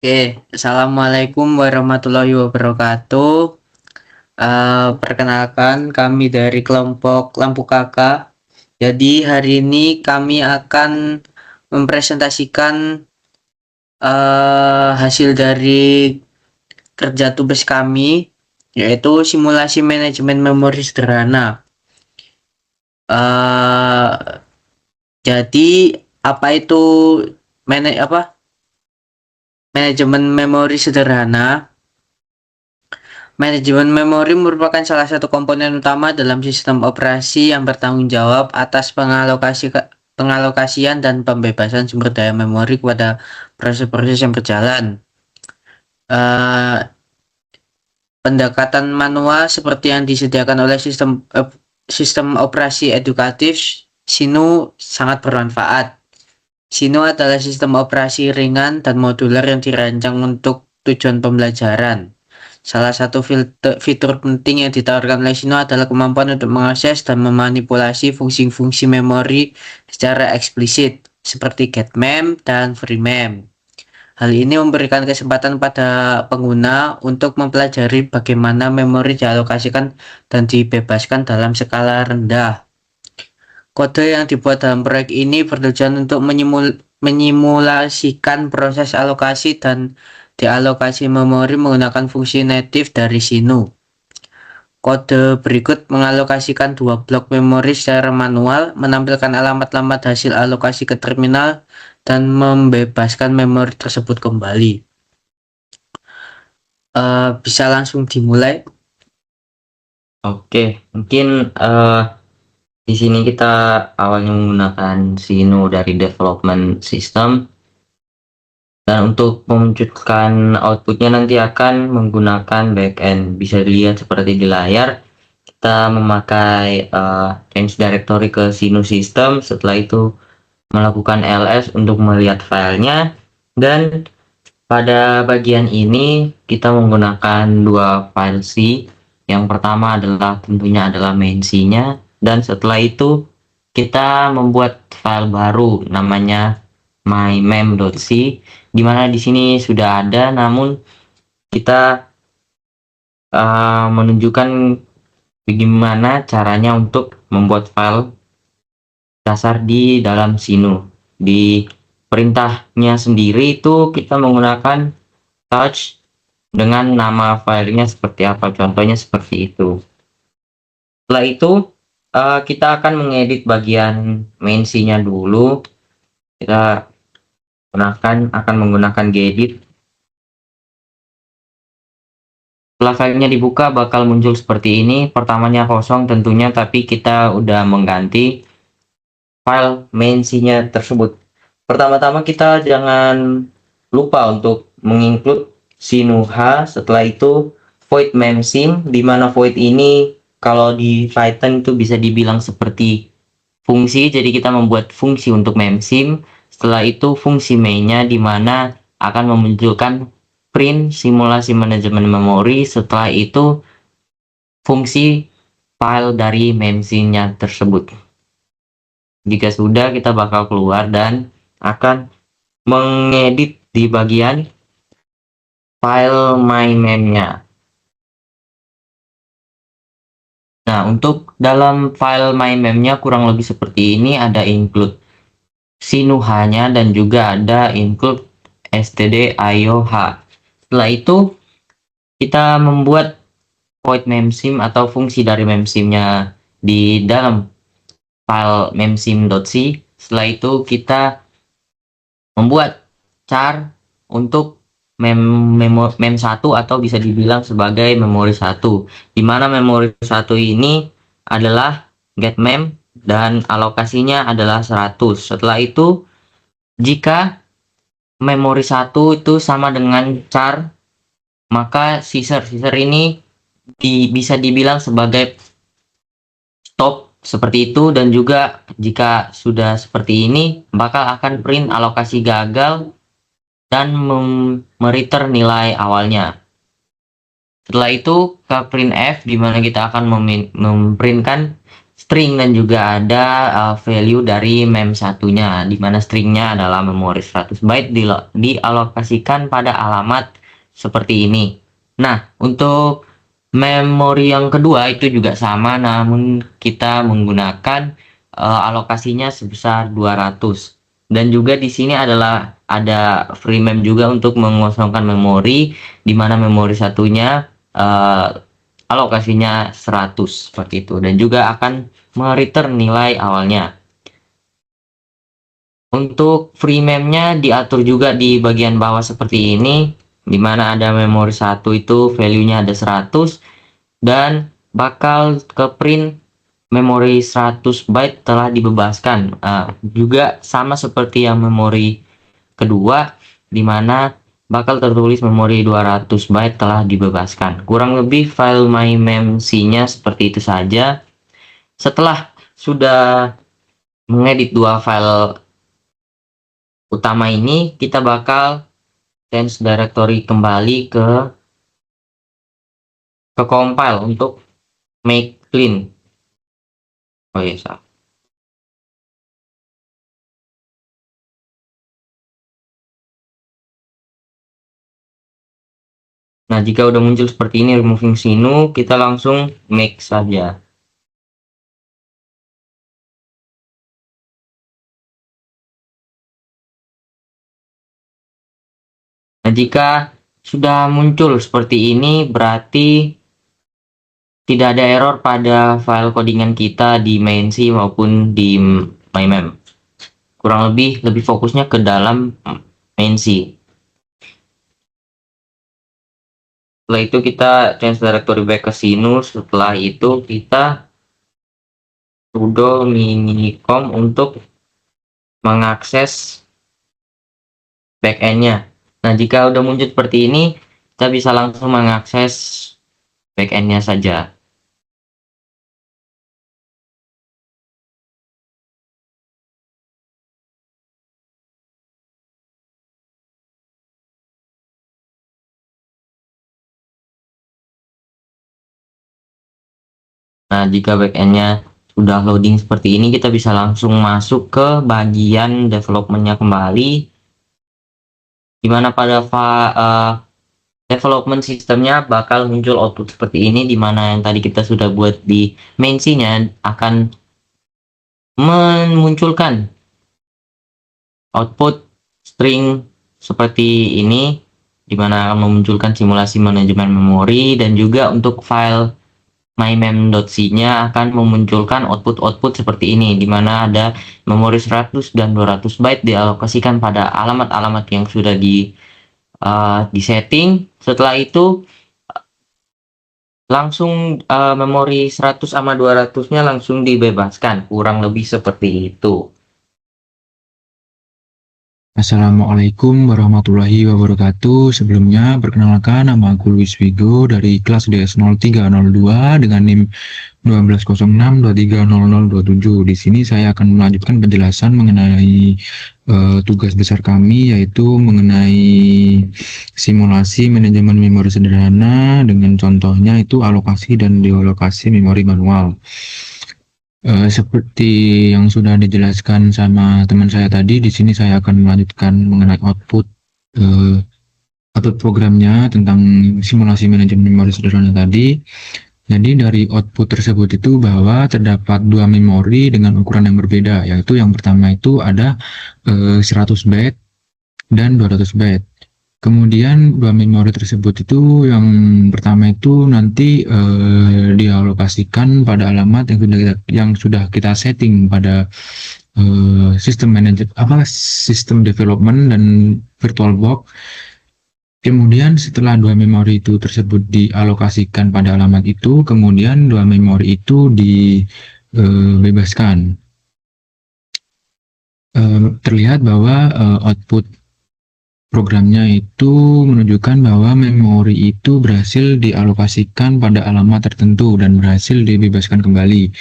Oke, Assalamualaikum warahmatullahi wabarakatuh. Perkenalkan, kami dari kelompok Lampu Kakak. Jadi hari ini kami akan mempresentasikan hasil dari kerja tugas kami, yaitu simulasi manajemen memori sederhana. Eh, jadi apa itu manajemen memori sederhana? Manajemen memori merupakan salah satu komponen utama dalam sistem operasi yang bertanggung jawab atas pengalokasian dan pembebasan sumber daya memori kepada proses-proses yang berjalan. Eh, Pendekatan manual seperti yang disediakan oleh sistem operasi edukatif Sinu sangat bermanfaat. Sinu adalah sistem operasi ringan dan modular yang dirancang untuk tujuan pembelajaran. Salah satu fitur penting yang ditawarkan oleh Sino adalah kemampuan untuk mengakses dan memanipulasi fungsi-fungsi memori secara eksplisit, seperti getMem dan freemem. Hal ini memberikan kesempatan pada pengguna untuk mempelajari bagaimana memori dialokasikan dan dibebaskan dalam skala rendah. Kode yang dibuat dalam proyek ini bertujuan untuk menyimulasikan proses alokasi dan dealokasi memori menggunakan fungsi native dari Sinu. Kode berikut mengalokasikan dua blok memori secara manual, menampilkan alamat-alamat hasil alokasi ke terminal, dan membebaskan memori tersebut kembali. Bisa langsung dimulai. Oke, mungkin di sini kita awalnya menggunakan Sino dari development system, dan untuk memunculkan outputnya nanti akan menggunakan backend. Bisa dilihat seperti di layar, kita memakai change directory ke Sino system. Setelah itu melakukan ls untuk melihat filenya, dan pada bagian ini kita menggunakan dua file C. Yang pertama tentunya adalah main C-nya, dan setelah itu kita membuat file baru namanya mymem.c, dimana di sini sudah ada, namun kita menunjukkan bagaimana caranya untuk membuat file dasar di dalam Sino. Di perintahnya sendiri itu kita menggunakan touch dengan nama filenya seperti apa, contohnya seperti itu. Setelah itu kita akan mengedit bagian main C-nya dulu. Kita akan menggunakan gedit. Setelah filenya dibuka bakal muncul seperti ini. Pertamanya kosong tentunya, tapi kita udah mengganti file main C-nya tersebut. Pertama-tama kita jangan lupa untuk menginclude sinuh. Setelah itu void memsim, di mana void ini kalau di Python itu bisa dibilang seperti fungsi, jadi kita membuat fungsi untuk memsim. Setelah itu fungsi mainnya, di mana akan memunculkan print simulasi manajemen memori. Setelah itu fungsi file dari memsimnya tersebut. Jika sudah, kita bakal keluar dan akan mengedit di bagian file mymem-nya. Nah, untuk dalam file mymem-nya kurang lebih seperti ini, ada include sinuh-nya dan juga ada include std.ioh. Setelah itu kita membuat void memsim atau fungsi dari memsimnya di dalam file memsim.c. Setelah itu kita membuat char untuk mem 1 atau bisa dibilang sebagai memori 1, di mana memori 1 ini adalah getMem dan alokasinya adalah 100. Setelah itu jika memori 1 itu sama dengan char, maka sisir ini bisa dibilang sebagai stop seperti itu, dan juga jika sudah seperti ini maka akan print alokasi gagal dan mereturn nilai awalnya. Setelah itu ke printf, di mana kita akan memprintkan string dan juga ada value dari mem satunya, di mana stringnya adalah memori 100 byte dialokasikan pada alamat seperti ini. Nah, untuk memori yang kedua itu juga sama, namun kita menggunakan alokasinya sebesar 200. Dan juga di sini adalah ada free mem juga untuk mengosongkan memori, di mana memori satunya alokasinya 100 seperti itu, dan juga akan mereturn nilai awalnya. Untuk free mem-nya diatur juga di bagian bawah seperti ini, di mana ada memori 1 itu value-nya ada 100 dan bakal ke print memori 100 byte telah dibebaskan. Juga sama seperti yang memori kedua, di mana bakal tertulis memori 200 byte telah dibebaskan. Kurang lebih file mymemc-nya seperti itu saja. Setelah sudah mengedit dua file utama ini, kita bakal change directory kembali ke compile untuk make clean. Oh iya, salah. Nah, jika udah muncul seperti ini removing sinu, kita langsung make saja. Nah, jika sudah muncul seperti ini, berarti tidak ada error pada file codingan kita di main C maupun di mymem. Kurang lebih fokusnya ke dalam main C. Setelah itu kita change directory back ke sinu. Setelah itu kita sudo minicom untuk mengakses backend-nya. Nah, jika udah muncul seperti ini, kita bisa langsung mengakses backend-nya saja. Nah, jika backend-nya sudah loading seperti ini, kita bisa langsung masuk ke bagian development-nya kembali, di mana pada development sistemnya bakal muncul output seperti ini, di mana yang tadi kita sudah buat di main C-nya akan memunculkan output string seperti ini, di mana akan memunculkan simulasi manajemen memori, dan juga untuk file mymem.c-nya akan memunculkan output seperti ini, di mana ada memori 100 dan 200 byte dialokasikan pada alamat-alamat yang sudah di setting. Setelah itu langsung memori 100 sama 200-nya langsung dibebaskan, kurang lebih seperti itu. Assalamualaikum warahmatullahi wabarakatuh. Sebelumnya, perkenalkan nama aku Luis Vigo dari kelas DS0302 dengan NIM 1206230027. Di sini saya akan melanjutkan penjelasan mengenai tugas besar kami, yaitu mengenai simulasi manajemen memori sederhana dengan contohnya itu alokasi dan dealokasi memori manual. Seperti yang sudah dijelaskan sama teman saya tadi, di sini saya akan melanjutkan mengenai output programnya tentang simulasi manajemen memori sederhana tadi. Jadi dari output tersebut itu bahwa terdapat dua memori dengan ukuran yang berbeda, yaitu yang pertama itu ada 100 byte dan 200 byte. Kemudian dua memori tersebut itu yang pertama itu nanti dialokasikan pada alamat yang sudah kita setting pada sistem development dan VirtualBox. Kemudian setelah dua memori itu tersebut dialokasikan pada alamat itu, kemudian dua memori itu dibebaskan. Terlihat bahwa output programnya itu menunjukkan bahwa memori itu berhasil dialokasikan pada alamat tertentu dan berhasil dibebaskan kembali,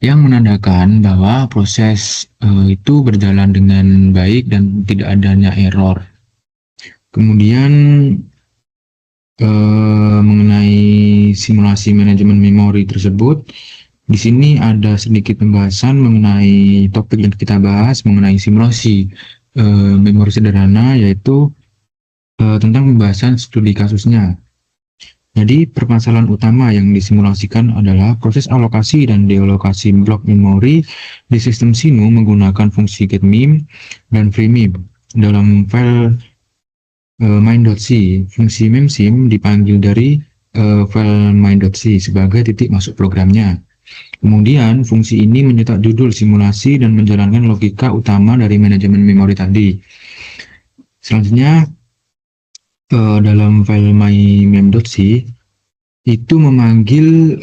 yang menandakan bahwa proses itu berjalan dengan baik dan tidak adanya error. Kemudian mengenai simulasi manajemen memori tersebut, Di sini ada sedikit pembahasan mengenai topik yang kita bahas mengenai simulasi memori sederhana, yaitu tentang pembahasan studi kasusnya. Jadi permasalahan utama yang disimulasikan adalah proses alokasi dan dealokasi blok memori di sistem Sinu menggunakan fungsi getMem dan freemem. Dalam file main.c, fungsi memsim dipanggil dari file main.c sebagai titik masuk programnya. Kemudian, fungsi ini mencetak judul simulasi dan menjalankan logika utama dari manajemen memori tadi. Selanjutnya, dalam file mymem.c, itu memanggil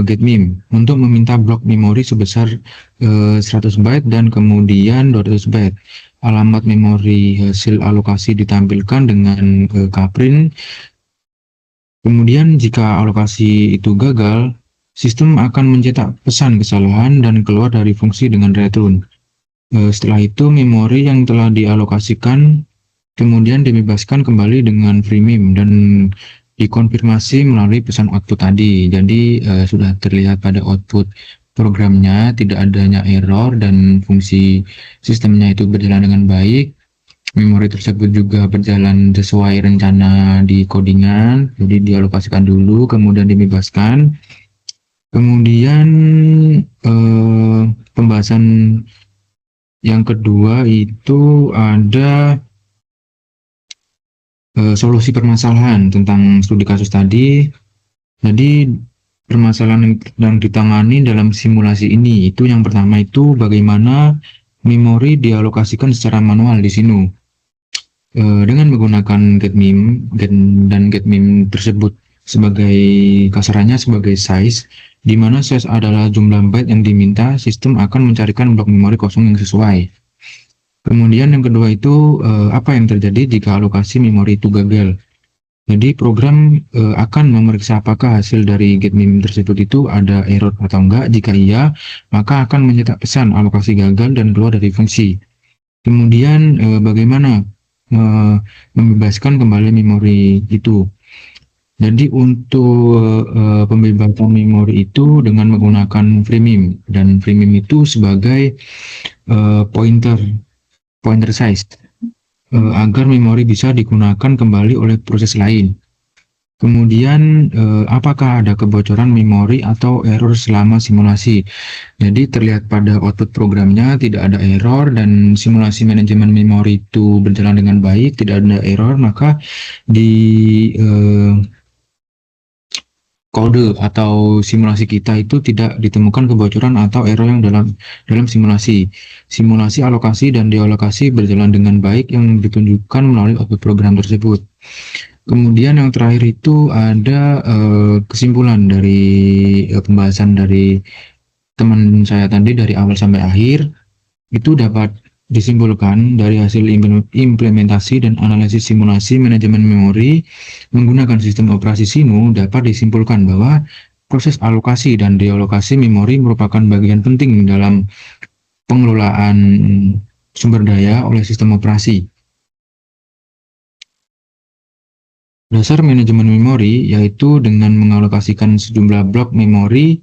getMem untuk meminta blok memori sebesar 100 byte dan kemudian 200 byte. Alamat memori hasil alokasi ditampilkan dengan kprint. Kemudian, jika alokasi itu gagal, sistem akan mencetak pesan kesalahan dan keluar dari fungsi dengan return. Setelah itu, memori yang telah dialokasikan kemudian dibebaskan kembali dengan freemem dan dikonfirmasi melalui pesan output tadi. Jadi sudah terlihat pada output programnya tidak adanya error dan fungsi sistemnya itu berjalan dengan baik. Memori tersebut juga berjalan sesuai rencana di codingan. Jadi dialokasikan dulu, kemudian dibebaskan. Kemudian pembahasan yang kedua itu ada solusi permasalahan tentang studi kasus tadi. Jadi permasalahan yang ditangani dalam simulasi ini itu yang pertama itu bagaimana memori dialokasikan secara manual di Sinu. Dengan menggunakan getMem dan getMem tersebut sebagai kasarannya sebagai size, di mana size adalah jumlah byte yang diminta, sistem akan mencarikan blok memori kosong yang sesuai. Kemudian yang kedua itu apa yang terjadi jika alokasi memori itu gagal. Jadi program akan memeriksa apakah hasil dari getMem tersebut itu ada error atau enggak. Jika iya, maka akan mencetak pesan alokasi gagal dan keluar dari fungsi. Kemudian bagaimana membebaskan kembali memori itu. Jadi untuk pembebasan memori itu dengan menggunakan freemem, dan freemem itu sebagai pointer size agar memori bisa digunakan kembali oleh proses lain. Kemudian apakah ada kebocoran memori atau error selama simulasi? Jadi terlihat pada output programnya tidak ada error dan simulasi manajemen memori itu berjalan dengan baik, tidak ada error, maka di kode atau simulasi kita itu tidak ditemukan kebocoran atau error yang dalam simulasi. Simulasi alokasi dan dealokasi berjalan dengan baik yang ditunjukkan melalui output program tersebut. Kemudian yang terakhir itu ada kesimpulan dari pembahasan dari teman saya tadi dari awal sampai akhir. Itu dapat disimpulkan dari hasil implementasi dan analisis simulasi manajemen memori menggunakan sistem operasi Sinu, dapat disimpulkan bahwa proses alokasi dan dealokasi memori merupakan bagian penting dalam pengelolaan sumber daya oleh sistem operasi. Dasar manajemen memori yaitu dengan mengalokasikan sejumlah blok memori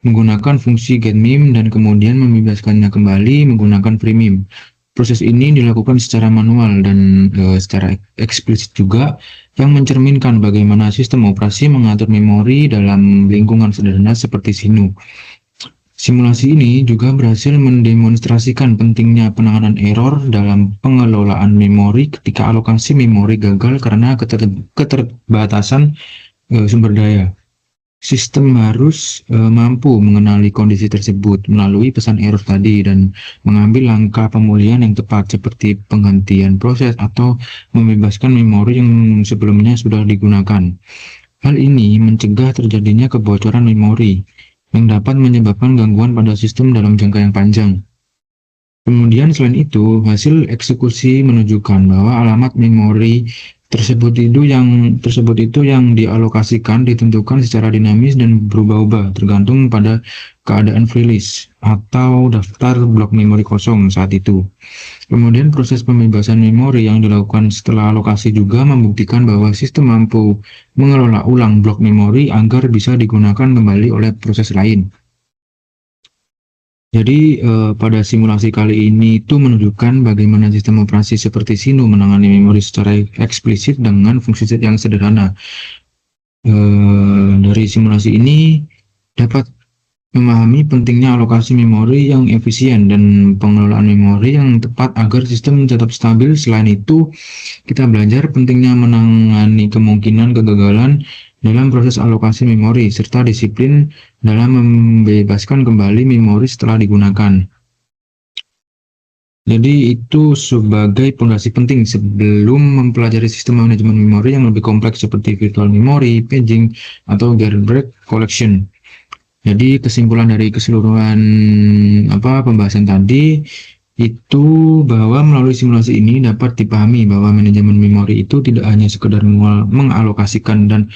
menggunakan fungsi getMem dan kemudian membebaskannya kembali menggunakan freemem. Proses ini dilakukan secara manual dan secara eksplisit juga, yang mencerminkan bagaimana sistem operasi mengatur memori dalam lingkungan sederhana seperti Sinu. Simulasi ini juga berhasil mendemonstrasikan pentingnya penanganan error dalam pengelolaan memori ketika alokasi memori gagal karena keterbatasan sumber daya. Sistem harus mampu mengenali kondisi tersebut melalui pesan error tadi dan mengambil langkah pemulihan yang tepat seperti penghentian proses atau membebaskan memori yang sebelumnya sudah digunakan. Hal ini mencegah terjadinya kebocoran memori yang dapat menyebabkan gangguan pada sistem dalam jangka yang panjang. Kemudian selain itu, hasil eksekusi menunjukkan bahwa alamat memori tersebut itu yang dialokasikan ditentukan secara dinamis dan berubah-ubah tergantung pada keadaan freelist atau daftar blok memori kosong saat itu. Kemudian proses pembebasan memori yang dilakukan setelah alokasi juga membuktikan bahwa sistem mampu mengelola ulang blok memori agar bisa digunakan kembali oleh proses lain. Jadi pada simulasi kali ini itu menunjukkan bagaimana sistem operasi seperti Sinu menangani memori secara eksplisit dengan fungsi set yang sederhana. Dari simulasi ini dapat memahami pentingnya alokasi memori yang efisien dan pengelolaan memori yang tepat agar sistem tetap stabil. Selain itu, kita belajar pentingnya menangani kemungkinan kegagalan dalam proses alokasi memori, serta disiplin dalam membebaskan kembali memori setelah digunakan. Jadi itu sebagai fondasi penting sebelum mempelajari sistem manajemen memori yang lebih kompleks seperti virtual memory, paging, atau garbage collection. Jadi kesimpulan dari keseluruhan pembahasan tadi itu bahwa melalui simulasi ini dapat dipahami bahwa manajemen memori itu tidak hanya sekedar mengalokasikan dan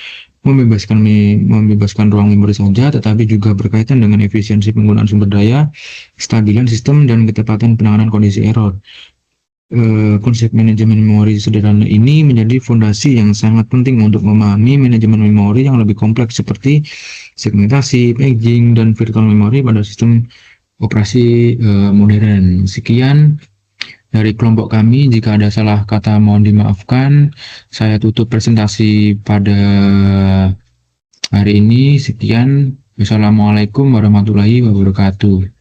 membebaskan ruang memori saja, tetapi juga berkaitan dengan efisiensi penggunaan sumber daya, kestabilan sistem, dan ketepatan penanganan kondisi error. Konsep manajemen memori sederhana ini menjadi fondasi yang sangat penting untuk memahami manajemen memori yang lebih kompleks seperti segmentasi, paging, dan virtual memory pada sistem operasi modern. Sekian dari kelompok kami. Jika ada salah kata mohon dimaafkan. Saya tutup presentasi pada hari ini. Sekian. Wassalamualaikum warahmatullahi wabarakatuh.